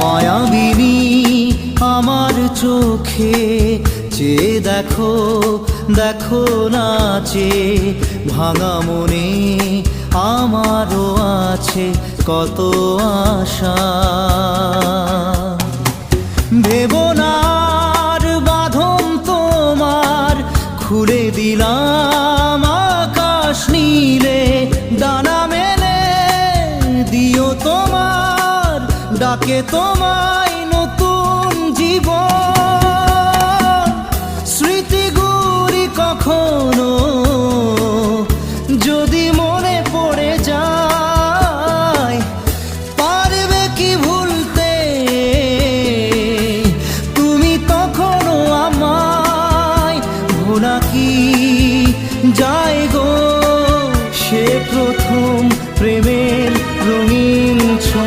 মায়াবিনী আমার চোখে চেয়ে দেখো, দেখো নাচে ভাঙা মনে আমারও আছে কত আশা। ভেবো না আর বাঁধন তোমার, খুলে দিলাম আকাশ নীলে, ডানা মেলে দিও তোমার ডাকে তোমায়